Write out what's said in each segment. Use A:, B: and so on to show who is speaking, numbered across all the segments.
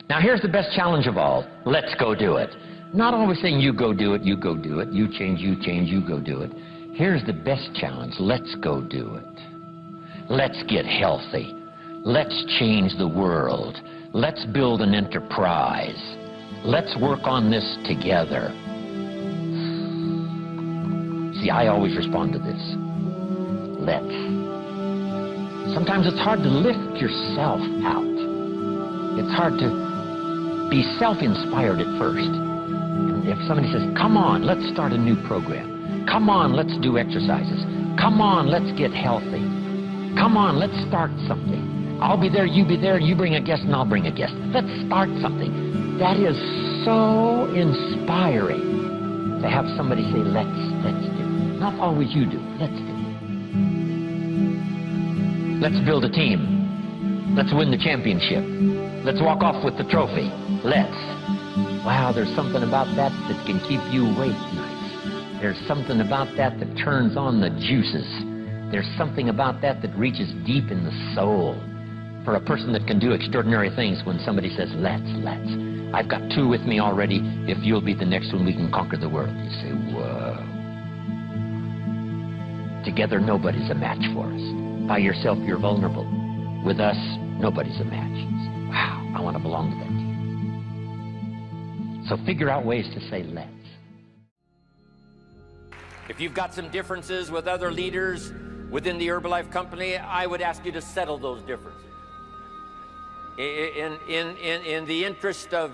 A: Now here's the best challenge of all. Let's go do it. Not always saying you go do it, you go do it, you change, you go do it. Here's the best challenge. Let's go do it. Let's get healthy. Let's change the world. Let's build an enterprise. Let's work on this together. See, I always respond to this. Let's. Sometimes it's hard to lift yourself out. It's hard to be self-inspired at first. And if somebody says, come on, let's start a new program. Come on, let's do exercises. Come on, let's get healthy. Come on, let's start something. I'll be there, you be there, you bring a guest and I'll bring a guest. Let's start something. That is so inspiring to have somebody say, let's do. Not always you do, let's do. Let's build a team. Let's win the championship. Let's walk off with the trophy. Let's. Wow, there's something about that that can keep you awake nights. There's something about that that turns on the juices. There's something about that that reaches deep in the soul. For a person that can do extraordinary things when somebody says, let's. I've got two with me already. If you'll be the next one, we can conquer the world. You say, whoa. Together, nobody's a match for us. By yourself, you're vulnerable. With us, nobody's a match. You say, wow, I want to belong to that team. So figure out ways to say, let's.
B: If you've got some differences with other leaders within the Herbalife company, I would ask you to settle those differences. In the interest of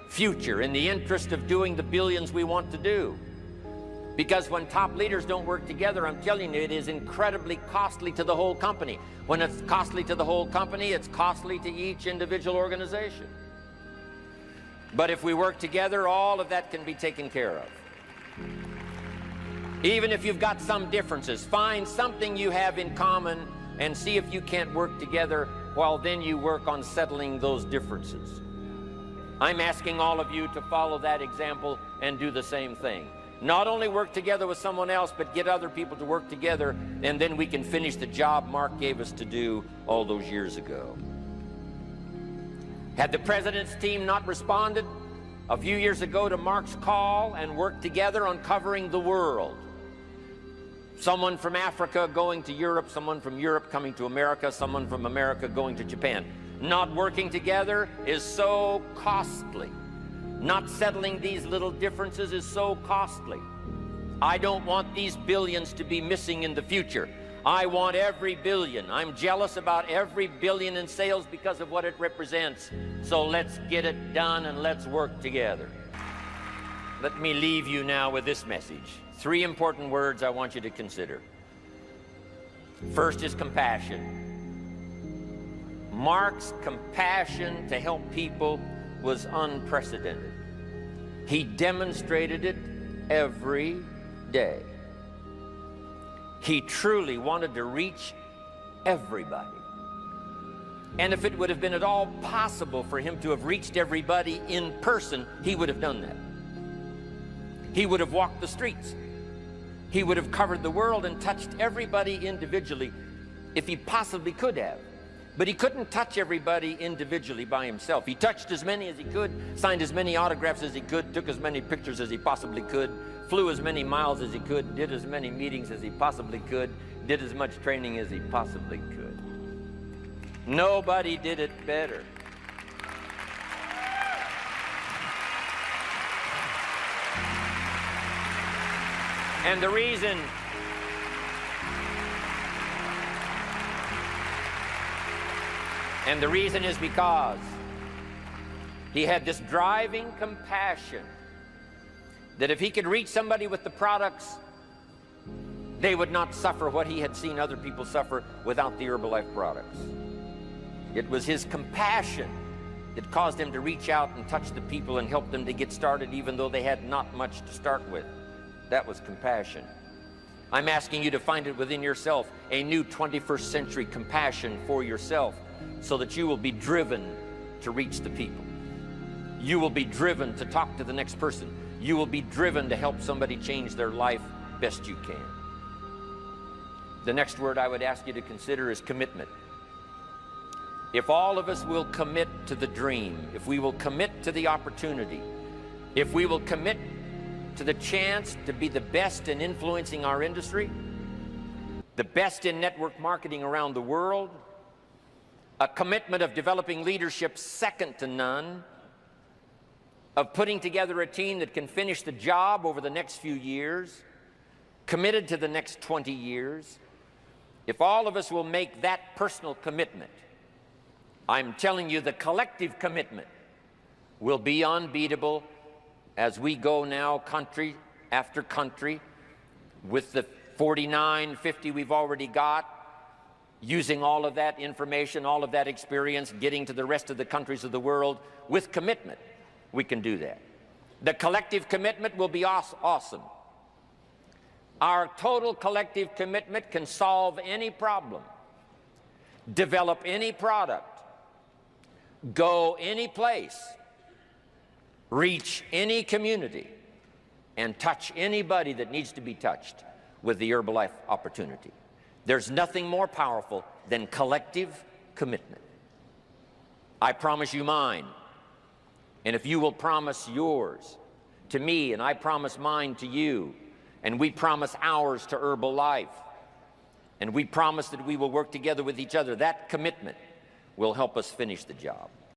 B: future, in the interest of doing the billions we want to do. Because when top leaders don't work together, I'm telling you, it is incredibly costly to the whole company. When it's costly to the whole company, it's costly to each individual organization. But if we work together, all of that can be taken care of. Even if you've got some differences, find something you have in common and see if you can't work together while then you work on settling those differences. I'm asking all of you to follow that example and do the same thing. Not only work together with someone else, but get other people to work together, and then we can finish the job Mark gave us to do all those years ago. Had the president's team not responded a few years ago to Mark's call and worked together on covering the world, someone from Africa going to Europe, someone from Europe coming to America, someone from America going to Japan. Not working together is so costly. Not settling these little differences is so costly. I don't want these billions to be missing in the future. I want every billion. I'm jealous about every billion in sales because of what it represents. So let's get it done and let's work together. Let me leave you now with this message. 3 important words I want you to consider. First is compassion. Mark's compassion to help people was unprecedented. He demonstrated it every day. He truly wanted to reach everybody. And if it would have been at all possible for him to have reached everybody in person, he would have done that. He would have walked the streets. He would have covered the world and touched everybody individually if he possibly could have. But he couldn't touch everybody individually by himself. He touched as many as he could, signed as many autographs as he could, took as many pictures as he possibly could, flew as many miles as he could, did as many meetings as he possibly could, did as much training as he possibly could. Nobody did it better. And the reason is because he had this driving compassion that if he could reach somebody with the products, they would not suffer what he had seen other people suffer without the Herbalife products. It was his compassion that caused him to reach out and touch the people and help them to get started even though they had not much to start with. That was compassion. I'm asking you to find it within yourself, a new 21st century compassion for yourself, so that you will be driven to reach the people. You will be driven to talk to the next person. You will be driven to help somebody change their life best you can. The next word I would ask you to consider is commitment. if all of us will commit to the dream, if we will commit to the opportunity, if we will commit to the chance to be the best in influencing our industry, the best in network marketing around the world, a commitment of developing leadership second to none, of putting together a team that can finish the job over the next few years, committed to the next 20 years, if all of us will make that personal commitment, I'm telling you the collective commitment will be unbeatable as we go now country after country with the 49, 50 we've already got, using all of that information, all of that experience, getting to the rest of the countries of the world with commitment. We can do that. The collective commitment will be awesome. Our total collective commitment can solve any problem, develop any product, go any place, reach any community, and touch anybody that needs to be touched with the Herbalife opportunity. There's nothing more powerful than collective commitment. I promise you mine. And if you will promise yours to me, and I promise mine to you, and we promise ours to Herbalife, and we promise that we will work together with each other, that commitment will help us finish the job.